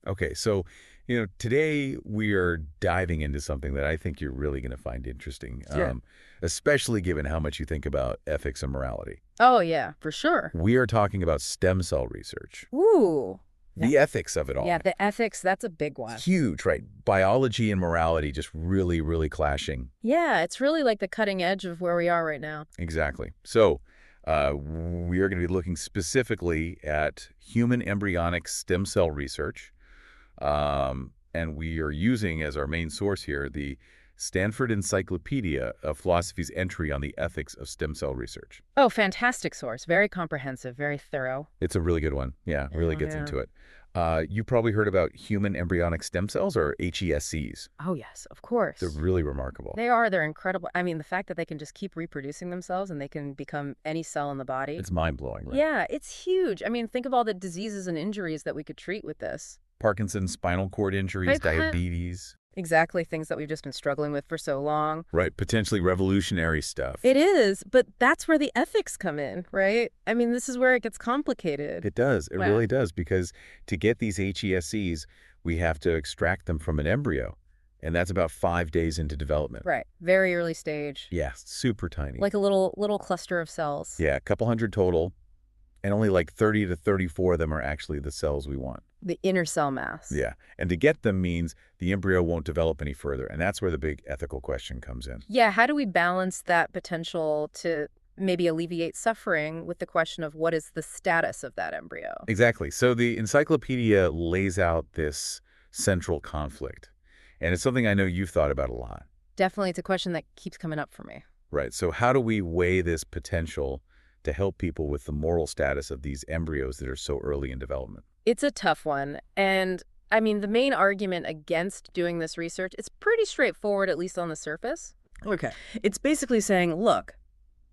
Okay, so, today we are diving into something that I think you're really going to find interesting, Sure. especially given how much you think about ethics and morality. Oh, yeah, for sure. We are talking about stem cell research, Ooh. Yeah. the ethics of it Yeah, all. the ethics, that's a big one. It's huge, right? Biology and morality just really, really clashing. Yeah, it's really like the cutting edge of where we are right now. Exactly. So, we are going to be looking specifically at human embryonic stem cell research. And we are using as our main source here the Stanford Encyclopedia of Philosophy's entry on the ethics of stem cell research. Oh, fantastic source. Very comprehensive, very thorough. It's a really good one. Yeah, really Yeah, gets yeah. into it. You probably heard about human embryonic stem cells, or HESCs. Oh, yes, of They're course. really remarkable. They are. They're incredible. I mean, the fact that they can just keep reproducing themselves and they can become any cell in the body. It's mind-blowing, right? Yeah, it's huge. I mean, think of all the diseases and injuries that we could treat with this. Parkinson's, spinal cord injuries, Right, diabetes. exactly, things that we've just been struggling with for so long. Right, potentially revolutionary stuff. It is, but that's where the ethics come in, right? I mean, this is where it gets complicated. It does. It Wow. really does, because to get these HESCs, we have to extract them from an embryo, and that's about 5 days into development. Right. Very early stage. Yeah, super tiny. Like a little cluster of cells. Yeah, a couple hundred total, and only like 30 to 34 of them are actually the cells we want. The inner cell mass. Yeah, and to get them means the embryo won't develop any further, and that's where the big ethical question comes in. Yeah, how do we balance that potential to maybe alleviate suffering with the question of what is the status of that embryo? Exactly. So the encyclopedia lays out this central conflict, and it's something I know you've thought about a lot. Definitely, it's a question that keeps coming up for me. Right. So how do we weigh this potential to help people with the moral status of these embryos that are so early in development? It's a tough one. And I mean, the main argument against doing this research is pretty straightforward, at least on the surface. Okay. It's basically saying, look,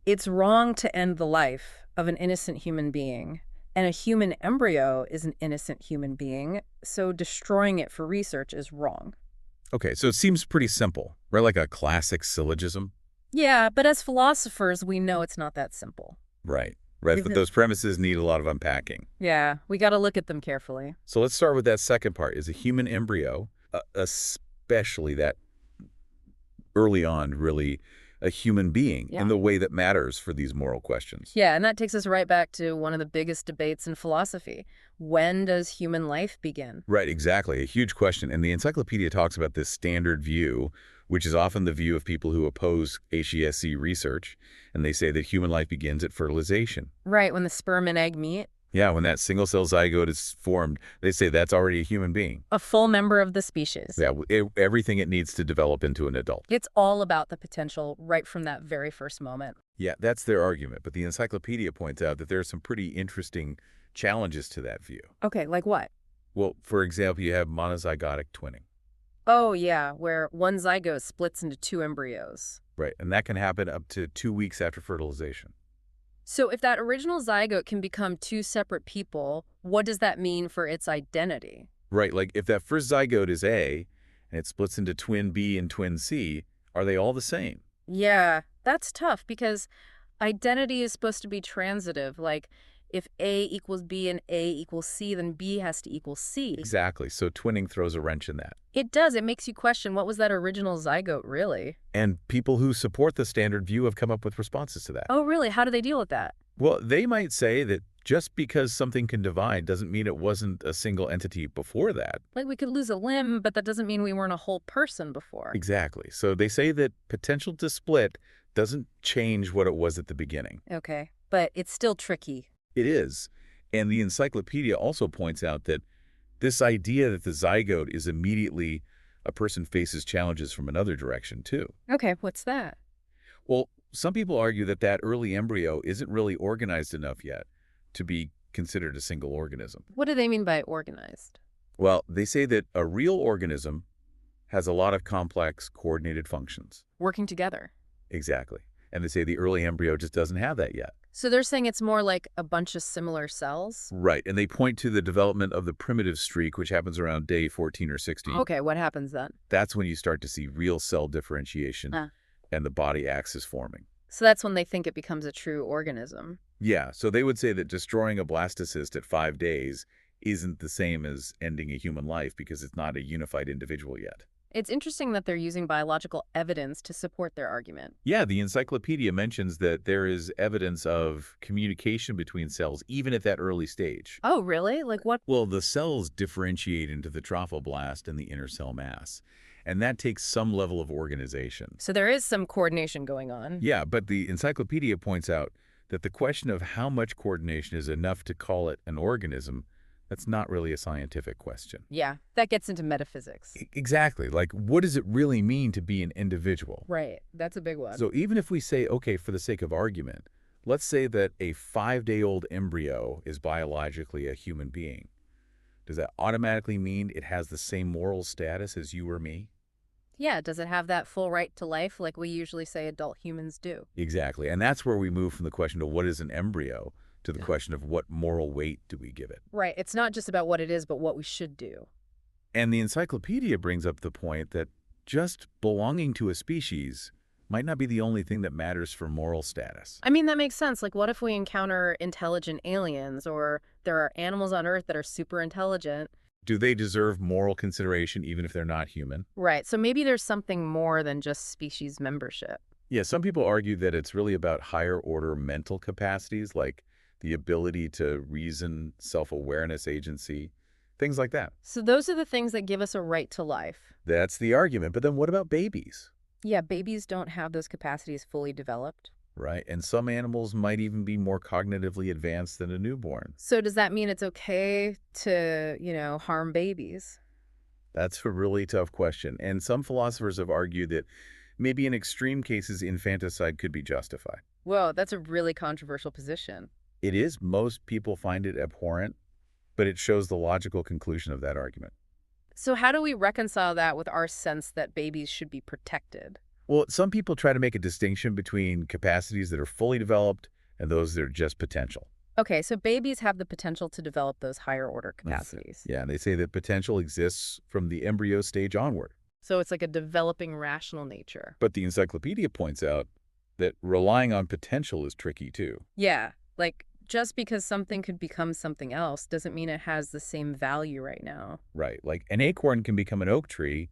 it's wrong to end the life of an innocent human being. And a human embryo is an innocent human being. So destroying it for research is wrong. Okay, so it seems pretty simple, right? Like a classic syllogism. Yeah, but as philosophers, we know it's not that simple. Right. Right, but Because- those premises need a lot of unpacking. Yeah, we got to look at them carefully. So let's start with that second part. Is a human embryo, especially that early on, really a human being Yeah. in the way that matters for these moral questions? Yeah, and that takes us right back to one of the biggest debates in philosophy. When does human life begin? Right, exactly. A huge question. And the encyclopedia talks about this standard view, which is often the view of people who oppose HESC research. And they say that human life begins at fertilization. Right, when the sperm and egg meet. Yeah, when that single-cell zygote is formed, they say that's already a human being. A full member of the species. Yeah, everything it needs to develop into an adult. It's all about the potential right from that very first moment. Yeah, that's their argument. But the encyclopedia points out that there are some pretty interesting challenges to that view. Okay, like what? Well, for example, you have monozygotic twinning. Oh, yeah, where one zygote splits into two embryos. Right, and that can happen up to 2 weeks after fertilization. So if that original zygote can become two separate people, what does that mean for its identity? Right, like if that first zygote is A and it splits into twin B and twin C, are they all the same? Yeah, that's tough because identity is supposed to be transitive. Like, if A equals B and A equals C, then B has to equal C. Exactly, so twinning throws a wrench in that. It does. It makes you question, what was that original zygote really? And people who support the standard view have come up with responses to that. Oh, really? How do they deal with that? Well, they might say that just because something can divide doesn't mean it wasn't a single entity before that. Like, we could lose a limb, but that doesn't mean we weren't a whole person before. Exactly. So they say that potential to split doesn't change what it was at the beginning. Okay, but it's still tricky. It is. And the encyclopedia also points out that this idea that the zygote is immediately a person faces challenges from another direction, too. Okay, what's that? Well, some people argue that that early embryo isn't really organized enough yet to be considered a single organism. What do they mean by organized? Well, they say that a real organism has a lot of complex, coordinated functions. Working together. Exactly. And they say the early embryo just doesn't have that yet. So they're saying it's more like a bunch of similar cells? Right. And they point to the development of the primitive streak, which happens around day 14 or 16. Okay, what happens then? That's when you start to see real cell differentiation Ah. and the body axis forming. So that's when they think it becomes a true organism. Yeah, so they would say that destroying a blastocyst at 5 days isn't the same as ending a human life because it's not a unified individual yet. It's interesting that they're using biological evidence to support their argument. Yeah, the encyclopedia mentions that there is evidence of communication between cells even at that early stage. Oh, really? Like what? Well, the cells differentiate into the trophoblast and the inner cell mass, and that takes some level of organization. So there is some coordination going on. Yeah, but the encyclopedia points out that the question of how much coordination is enough to call it an organism, that's not really a scientific question. Yeah, that gets into metaphysics. Exactly. Like, what does it really mean to be an individual? Right. That's a big one. So even if we say, okay, for the sake of argument, let's say that a 5-day-old embryo is biologically a human being. Does that automatically mean it has the same moral status as you or me? Yeah, does it have that full right to life like we usually say adult humans do? Exactly. And that's where we move from the question of what is an embryo to the question of what moral weight do we give it. Right. It's not just about what it is, but what we should do. And the encyclopedia brings up the point that just belonging to a species might not be the only thing that matters for moral status. I mean, that makes sense. Like, what if we encounter intelligent aliens or there are animals on Earth that are super intelligent? Do they deserve moral consideration even if they're not human? Right. So maybe there's something more than just species membership. Yeah, some people argue that it's really about higher order mental capacities like the ability to reason, self-awareness, agency, things like that. So those are the things that give us a right to life. That's the argument. But then what about babies? Yeah, babies don't have those capacities fully developed. Right? And some animals might even be more cognitively advanced than a newborn. So does that mean it's okay to, harm babies? That's a really tough question. And some philosophers have argued that maybe in extreme cases, infanticide could be justified. Whoa, that's a really controversial position. It is. Most people find it abhorrent, but it shows the logical conclusion of that argument. So how do we reconcile that with our sense that babies should be protected? Well, some people try to make a distinction between capacities that are fully developed and those that are just potential. Okay, so babies have the potential to develop those higher order capacities. Yeah, and they say that potential exists from the embryo stage onward. So it's like a developing rational nature. But the encyclopedia points out that relying on potential is tricky too. Yeah, like just because something could become something else doesn't mean it has the same value right now. Right, like an acorn can become an oak tree,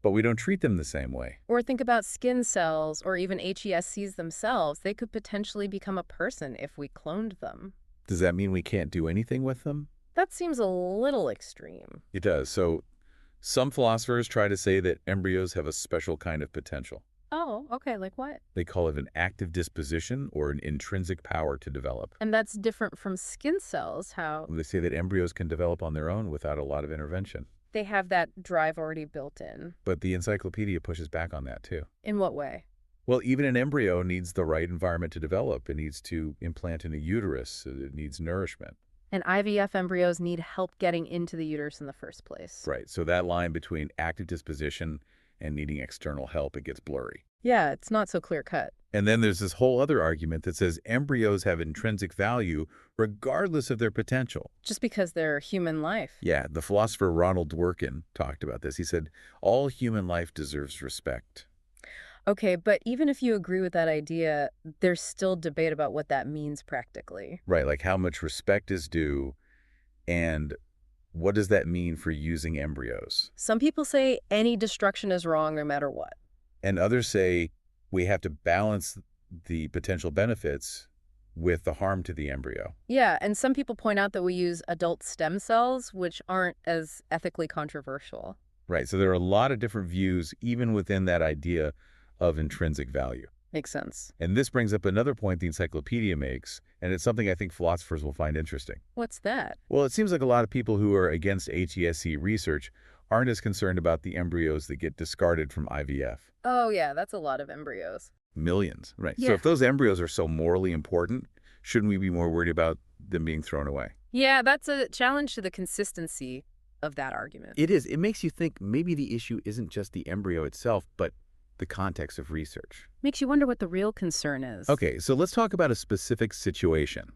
but we don't treat them the same way. Or think about skin cells or even HESCs themselves. They could potentially become a person if we cloned them. Does that mean we can't do anything with them? That seems a little extreme. It does. So some philosophers try to say that embryos have a special kind of potential. Oh, okay, like what? They call it an active disposition or an intrinsic power to develop. And that's different from skin cells, how They say that embryos can develop on their own without a lot of intervention. they have that drive already built in. But the encyclopedia pushes back on that too. In what way? Well, even an embryo needs the right environment to develop. It needs to implant in a uterus. It needs nourishment. And IVF embryos need help getting into the uterus in the first place. Right. So that line between active disposition and needing external help, it gets blurry. Yeah, it's not so clear cut. And then there's this whole other argument that says embryos have intrinsic value regardless of their potential. Just because they're human life. Yeah, the philosopher Ronald Dworkin talked about this. He said, all human life deserves respect. Okay, but even if you agree with that idea, there's still debate about what that means practically. Right, like how much respect is due and what does that mean for using embryos? Some people say any destruction is wrong no matter what. And others say we have to balance the potential benefits with the harm to the embryo. Yeah, and some people point out that we use adult stem cells, which aren't as ethically controversial. Right, so there are a lot of different views even within that idea of intrinsic value. Makes sense. And this brings up another point the encyclopedia makes, and it's something I think philosophers will find interesting. What's that? Well, it seems like a lot of people who are against HESC research aren't as concerned about the embryos that get discarded from IVF. Oh, yeah, that's a lot of embryos. Millions, right? Yeah. So if those embryos are so morally important, shouldn't we be more worried about them being thrown away? Yeah, that's a challenge to the consistency of that argument. It is. It makes you think maybe the issue isn't just the embryo itself, but the context of research. Makes you wonder what the real concern is. Okay, so let's talk about a specific situation.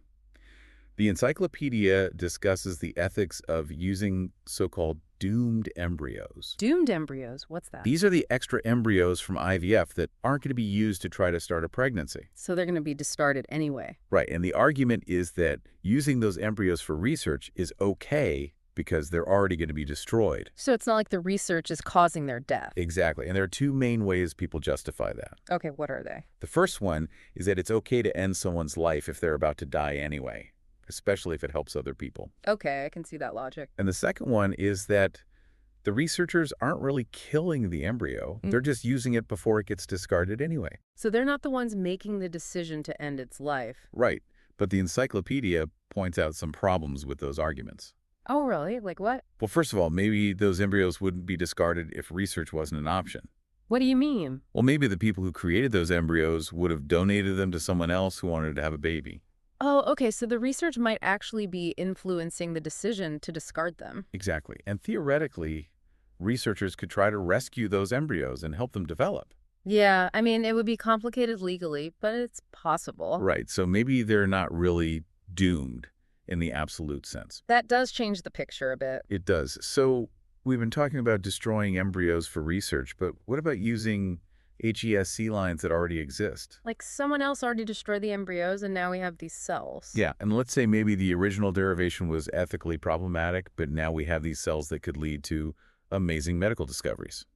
The encyclopedia discusses the ethics of using so-called doomed embryos. Doomed embryos, what's that? These are the extra embryos from IVF that aren't going to be used to try to start a pregnancy. So they're going to be discarded anyway. Right, and the argument is that using those embryos for research is okay because they're already going to be destroyed. So it's not like the research is causing their death. Exactly, and there are two main ways people justify that. Okay, what are they? The first one is that it's okay to end someone's life if they're about to die anyway, especially if it helps other people. Okay, I can see that logic. And the second one is that the researchers aren't really killing the embryo. They're just using it before it gets discarded anyway. So they're not the ones making the decision to end its life. Right, but the encyclopedia points out some problems with those arguments. Oh, really? Like what? Well, first of all, maybe those embryos wouldn't be discarded if research wasn't an option. What do you mean? Well, maybe the people who created those embryos would have donated them to someone else who wanted to have a baby. Oh, okay, so the research might actually be influencing the decision to discard them. Exactly. And theoretically, researchers could try to rescue those embryos and help them develop. Yeah, I mean, it would be complicated legally, but it's possible. Right. So maybe they're not really doomed in the absolute sense. That does change the picture a bit. It does. So we've been talking about destroying embryos for research, but what about using HESC lines that already exist? Like someone else already destroyed the embryos and now we have these cells. Yeah, and let's say maybe the original derivation was ethically problematic, but now we have these cells that could lead to amazing medical discoveries.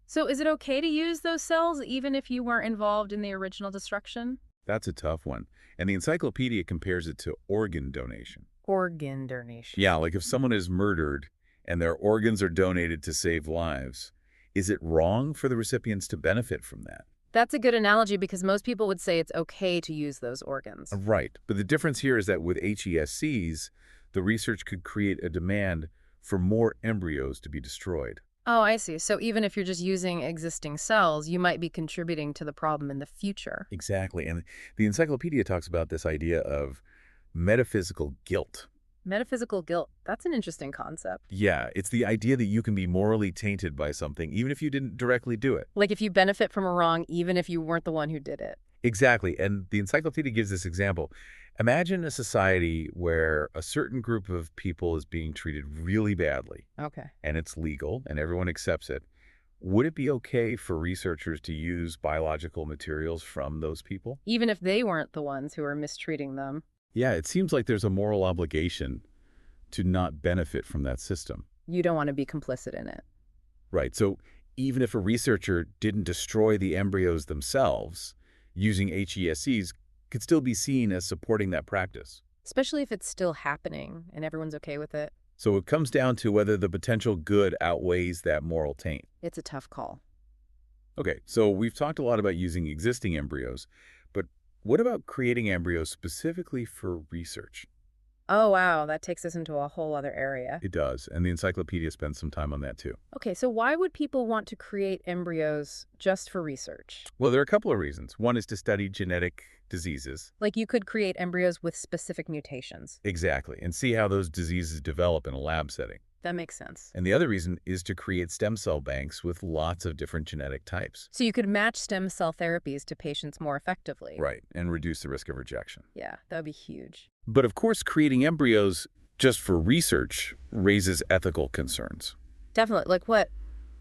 So is it okay to use those cells even if you weren't involved in the original destruction? That's a tough one. And the encyclopedia compares it to organ donation. Organ donation. Yeah, like if someone is murdered and their organs are donated to save lives, is it wrong for the recipients to benefit from that? That's a good analogy because most people would say it's okay to use those organs. Right. But the difference here is that with HESCs, the research could create a demand for more embryos to be destroyed. Oh, I see. So even if you're just using existing cells, you might be contributing to the problem in the future. Exactly. And the encyclopedia talks about this idea of metaphysical guilt. Metaphysical guilt. That's an interesting concept. Yeah, it's the idea that you can be morally tainted by something even if you didn't directly do it. Like if you benefit from a wrong, even if you weren't the one who did it. Exactly. And the encyclopedia gives this example. Imagine a society where a certain group of people is being treated really badly. Okay. And it's legal and everyone accepts it. Would it be okay for researchers to use biological materials from those people? Even if they weren't the ones who were mistreating them. Yeah, it seems like there's a moral obligation to not benefit from that system. You don't want to be complicit in it. Right. So even if a researcher didn't destroy the embryos themselves, using HESCs could still be seen as supporting that practice. Especially if it's still happening and everyone's okay with it. So it comes down to whether the potential good outweighs that moral taint. It's a tough call. Okay, so we've talked a lot about using existing embryos, but what about creating embryos specifically for research? Oh, wow. That takes us into a whole other area. It does, and the encyclopedia spends some time on that too. Okay, so why would people want to create embryos just for research? Well, there are a couple of reasons. One is to study genetic diseases. Like you could create embryos with specific mutations. Exactly, and see how those diseases develop in a lab setting. That makes sense. And the other reason is to create stem cell banks with lots of different genetic types. So you could match stem cell therapies to patients more effectively. Right, and reduce the risk of rejection. Yeah, that would be huge. But of course, creating embryos just for research raises ethical concerns. Definitely. Like what?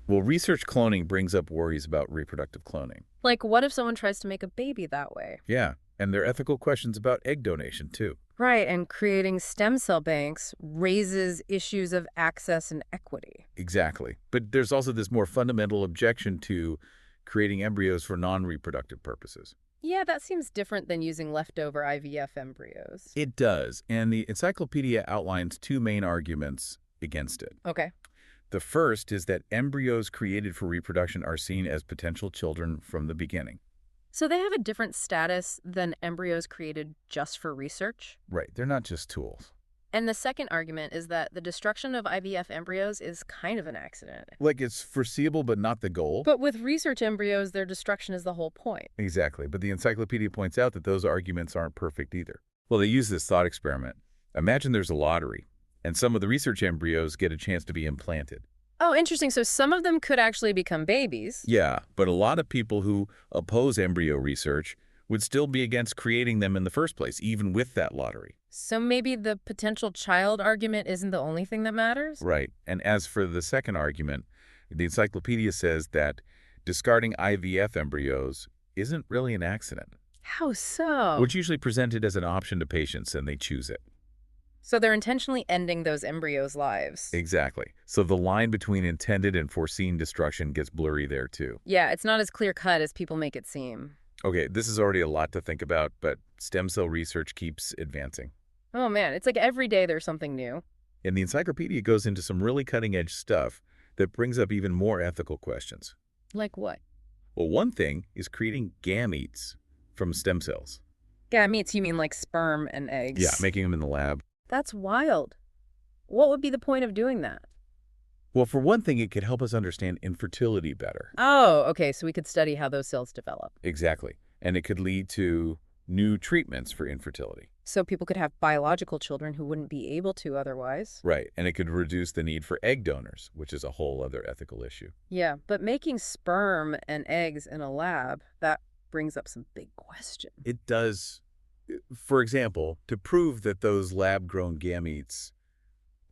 Well, research cloning brings up worries about reproductive cloning. Like what if someone tries to make a baby that way? Yeah, and there are ethical questions about egg donation too. Right, and creating stem cell banks raises issues of access and equity. Exactly. But there's also this more fundamental objection to creating embryos for non-reproductive purposes. Yeah, that seems different than using leftover IVF embryos. It does, and the encyclopedia outlines two main arguments against it. Okay. The first is that embryos created for reproduction are seen as potential children from the beginning. So they have a different status than embryos created just for research? Right, they're not just tools. And the second argument is that the destruction of IVF embryos is kind of an accident. Like it's foreseeable but not the goal. But with research embryos, their destruction is the whole point. Exactly, but the encyclopedia points out that those arguments aren't perfect either. Well, they use this thought experiment. Imagine there's a lottery, and some of the research embryos get a chance to be implanted. Oh, interesting. So some of them could actually become babies. Yeah, but a lot of people who oppose embryo research would still be against creating them in the first place, even with that lottery. So maybe the potential child argument isn't the only thing that matters? Right. And as for the second argument, the encyclopedia says that discarding IVF embryos isn't really an accident. How so? Which usually presented as an option to patients, and they choose it. So they're intentionally ending those embryos' lives. Exactly. So the line between intended and foreseen destruction gets blurry there, too. Yeah, it's not as clear-cut as people make it seem. Okay, this is already a lot to think about, but stem cell research keeps advancing. Oh man, it's like every day there's something new. And the encyclopedia goes into some really cutting-edge stuff that brings up even more ethical questions. Like what? Well, one thing is creating gametes from stem cells. Gametes, you mean like sperm and eggs? Yeah, making them in the lab. That's wild. What would be the point of doing that? Well, for one thing, it could help us understand infertility better. Oh, okay, so we could study how those cells develop. Exactly. And it could lead to new treatments for infertility. So people could have biological children who wouldn't be able to otherwise. Right. And it could reduce the need for egg donors, which is a whole other ethical issue. Yeah, but making sperm and eggs in a lab, that brings up some big questions. It does. For example, to prove that those lab-grown gametes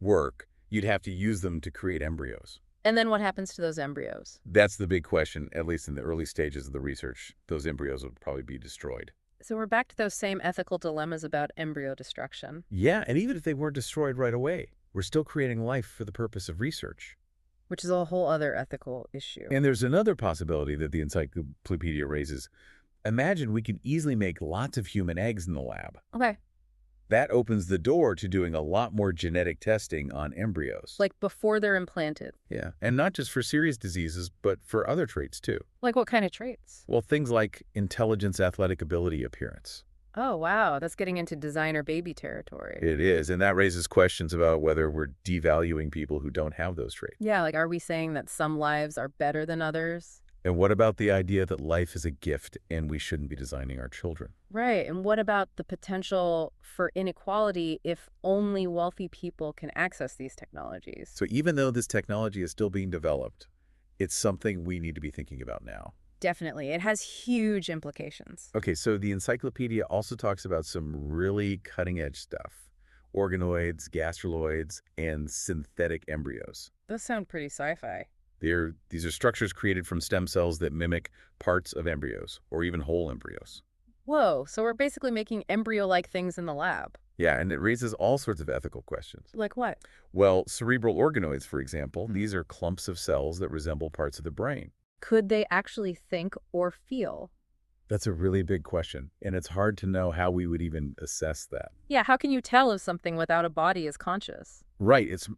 work, you'd have to use them to create embryos. And then what happens to those embryos? That's the big question, at least in the early stages of the research. Those embryos would probably be destroyed. So we're back to those same ethical dilemmas about embryo destruction. Yeah, and even if they weren't destroyed right away, we're still creating life for the purpose of research. Which is a whole other ethical issue. And there's another possibility that the encyclopedia raises. Imagine we can easily make lots of human eggs in the lab. Okay. That opens the door to doing a lot more genetic testing on embryos. Like before they're implanted. Yeah, and not just for serious diseases, but for other traits too. Like what kind of traits? Well, things like intelligence, athletic ability, appearance. Oh, wow. That's getting into designer baby territory. It is, and that raises questions about whether we're devaluing people who don't have those traits. Yeah, like are we saying that some lives are better than others? And what about the idea that life is a gift and we shouldn't be designing our children? Right. And what about the potential for inequality if only wealthy people can access these technologies? So even though this technology is still being developed, it's something we need to be thinking about now. Definitely. It has huge implications. Okay, so the encyclopedia also talks about some really cutting-edge stuff. Organoids, gastruloids, and synthetic embryos. Those sound pretty sci-fi. These are structures created from stem cells that mimic parts of embryos, or even whole embryos. Whoa, so we're basically making embryo-like things in the lab. Yeah, and it raises all sorts of ethical questions. Like what? Well, cerebral organoids, for example, these are clumps of cells that resemble parts of the brain. Could they actually think or feel? That's a really big question, and it's hard to know how we would even assess that. Yeah, how can you tell if something without a body is conscious? Right, it's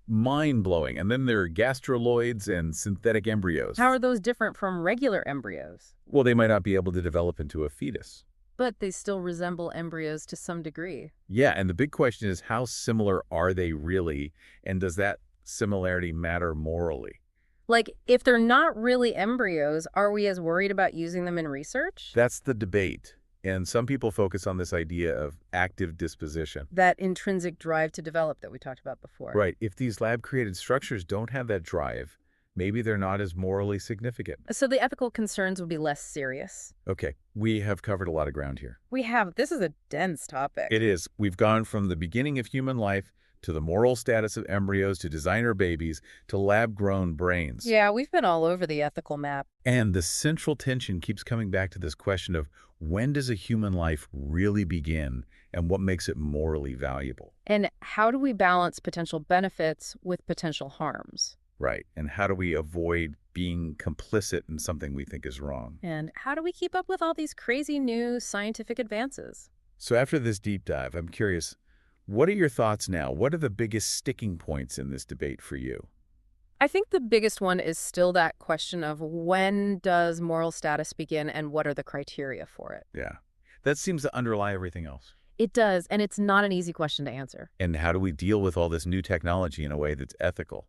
mind-blowing. And then there are gastruloids and synthetic embryos. How are those different from regular embryos? Well, they might not be able to develop into a fetus. But they still resemble embryos to some degree. Yeah, and the big question is how similar are they really, and does that similarity matter morally? Like, if they're not really embryos, are we as worried about using them in research? That's the debate. And some people focus on this idea of active disposition. That intrinsic drive to develop that we talked about before. Right. If these lab-created structures don't have that drive, maybe they're not as morally significant. So the ethical concerns would be less serious. Okay, we have covered a lot of ground here. We have. This is a dense topic. It is. We've gone from the beginning of human life to the moral status of embryos, to designer babies, to lab-grown brains. Yeah, we've been all over the ethical map. And the central tension keeps coming back to this question of when does a human life really begin and what makes it morally valuable? And how do we balance potential benefits with potential harms? Right. And how do we avoid being complicit in something we think is wrong? And how do we keep up with all these crazy new scientific advances? So after this deep dive, I'm curious, what are your thoughts now? What are the biggest sticking points in this debate for you? I think the biggest one is still that question of when does moral status begin and what are the criteria for it? Yeah. That seems to underlie everything else. It does, and it's not an easy question to answer. And how do we deal with all this new technology in a way that's ethical?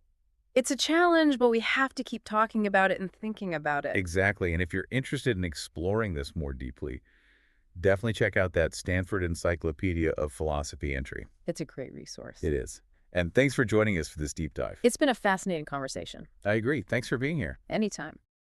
It's a challenge, but we have to keep talking about it and thinking about it. Exactly. And if you're interested in exploring this more deeply, definitely check out that Stanford Encyclopedia of Philosophy entry. It's a great resource. It is. And thanks for joining us for this deep dive. It's been a fascinating conversation. I agree. Thanks for being here. Anytime.